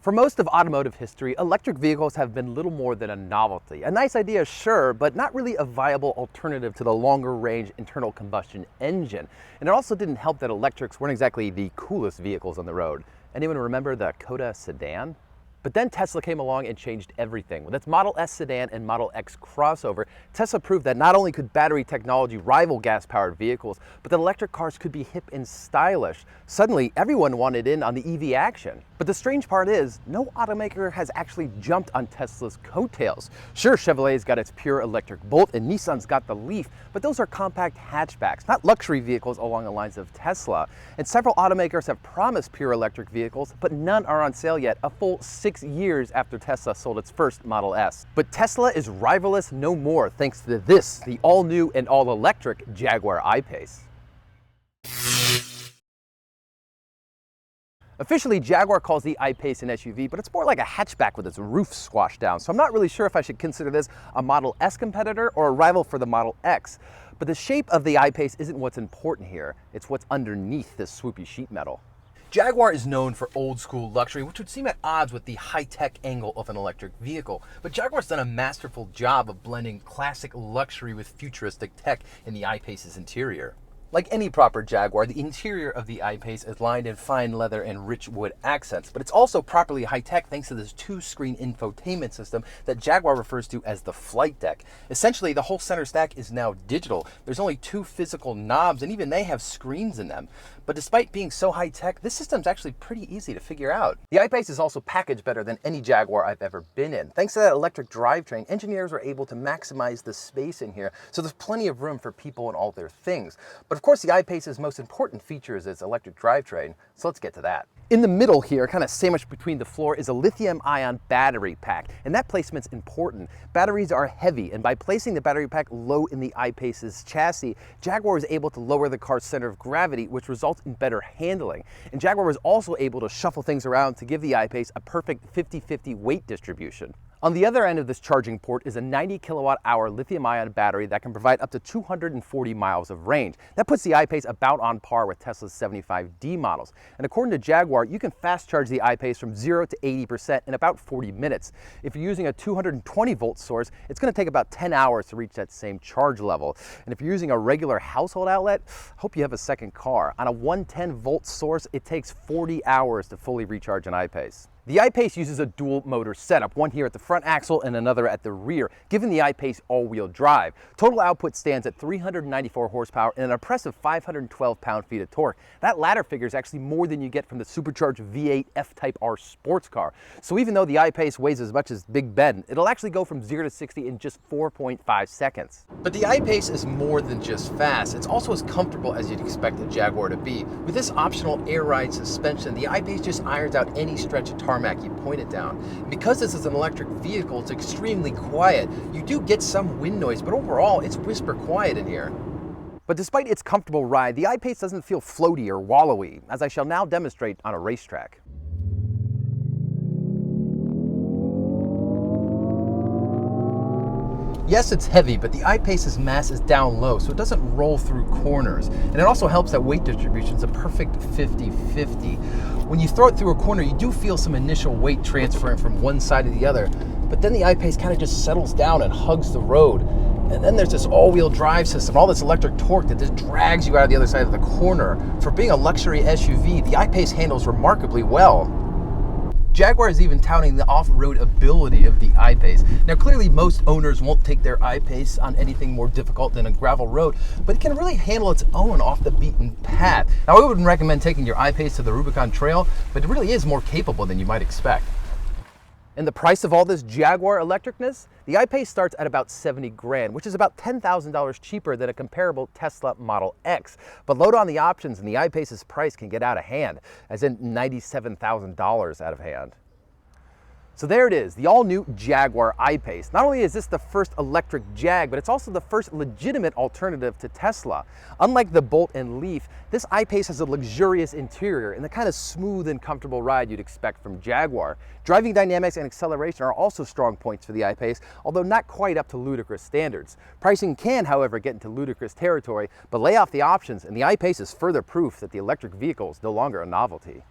For most of automotive history, electric vehicles have been little more than a novelty. A nice idea, sure, but not really a viable alternative to the longer range internal combustion engine. And it also didn't help that electrics weren't exactly the coolest vehicles on the road. Anyone remember the Coda sedan? But then Tesla came along and changed everything. With its Model S sedan and Model X crossover, Tesla proved that not only could battery technology rival gas-powered vehicles, but that electric cars could be hip and stylish. Suddenly, everyone wanted in on the EV action. But the strange part is, no automaker has actually jumped on Tesla's coattails. Sure, Chevrolet's got its pure electric Bolt and Nissan's got the Leaf, but those are compact hatchbacks, not luxury vehicles along the lines of Tesla. And several automakers have promised pure electric vehicles, but none are on sale yet, a full 6 years after Tesla sold its first Model S. But Tesla is rivalrous no more thanks to this, the all-new and all-electric Jaguar I-Pace. Officially, Jaguar calls the I-Pace an SUV, but it's more like a hatchback with its roof squashed down, so I'm not really sure if I should consider this a Model S competitor or a rival for the Model X. But the shape of the I-Pace isn't what's important here, it's what's underneath this swoopy sheet metal. Jaguar is known for old-school luxury, which would seem at odds with the high-tech angle of an electric vehicle. But Jaguar's done a masterful job of blending classic luxury with futuristic tech in the I-Pace's interior. Like any proper Jaguar, the interior of the I-Pace is lined in fine leather and rich wood accents, but it's also properly high-tech thanks to this two-screen infotainment system that Jaguar refers to as the flight deck. Essentially, the whole center stack is now digital. There's only 2 physical knobs, and even they have screens in them. But despite being so high-tech, this system's actually pretty easy to figure out. The I-Pace is also packaged better than any Jaguar I've ever been in. Thanks to that electric drivetrain, engineers were able to maximize the space in here, so there's plenty of room for people and all their things. But of course, the I-Pace's most important feature is its electric drivetrain, so let's get to that. In the middle here, kind of sandwiched between the floor, is a lithium-ion battery pack, and that placement's important. Batteries are heavy, and by placing the battery pack low in the I-Pace's chassis, Jaguar is able to lower the car's center of gravity, which results in better handling. And Jaguar was also able to shuffle things around to give the I-Pace a perfect 50-50 weight distribution. On the other end of this charging port is a 90 kilowatt-hour lithium-ion battery that can provide up to 240 miles of range. That puts the I-Pace about on par with Tesla's 75D models. And according to Jaguar, you can fast charge the I-Pace from 0 to 80% in about 40 minutes. If you're using a 220-volt source, it's going to take about 10 hours to reach that same charge level. And if you're using a regular household outlet, hope you have a second car. On a 110-volt source, it takes 40 hours to fully recharge an I-Pace. The I-Pace uses a dual motor setup, one here at the front axle and another at the rear, giving the I-Pace all-wheel drive. Total output stands at 394 horsepower and an impressive 512 pound-feet of torque. That latter figure is actually more than you get from the supercharged V8 F-Type R sports car. So even though the I-Pace weighs as much as Big Ben, it'll actually go from 0 to 60 in just 4.5 seconds. But the I-Pace is more than just fast. It's also as comfortable as you'd expect a Jaguar to be. With this optional air ride suspension, the I-Pace just irons out any stretch of tarmac you point it down. And because this is an electric vehicle, it's extremely quiet. You do get some wind noise, but overall, it's whisper quiet in here. But despite its comfortable ride, the I-Pace doesn't feel floaty or wallowy, as I shall now demonstrate on a racetrack. Yes, it's heavy, but the I-Pace's mass is down low, so it doesn't roll through corners. And it also helps that weight distribution is a perfect 50-50. When you throw it through a corner, you do feel some initial weight transferring from one side to the other, but then the I-Pace kind of just settles down and hugs the road. And then there's this all-wheel drive system, all this electric torque that just drags you out of the other side of the corner. For being a luxury SUV, the I-Pace handles remarkably well. Jaguar is even touting the off-road ability of the I-Pace. Now clearly most owners won't take their I-Pace on anything more difficult than a gravel road, but it can really handle its own off the beaten path. Now I wouldn't recommend taking your I-Pace to the Rubicon Trail, but it really is more capable than you might expect. And the price of all this Jaguar electricness? The I-Pace starts at about 70 grand, which is about $10,000 cheaper than a comparable Tesla Model X. But load on the options and the I-Pace's price can get out of hand, as in $97,000 out of hand. So there it is, the all-new Jaguar I-Pace. Not only is this the first electric Jag, but it's also the first legitimate alternative to Tesla. Unlike the Bolt and Leaf, this I-Pace has a luxurious interior and the kind of smooth and comfortable ride you'd expect from Jaguar. Driving dynamics and acceleration are also strong points for the I-Pace, although not quite up to ludicrous standards. Pricing can, however, get into ludicrous territory, but lay off the options and the I-Pace is further proof that the electric vehicle is no longer a novelty.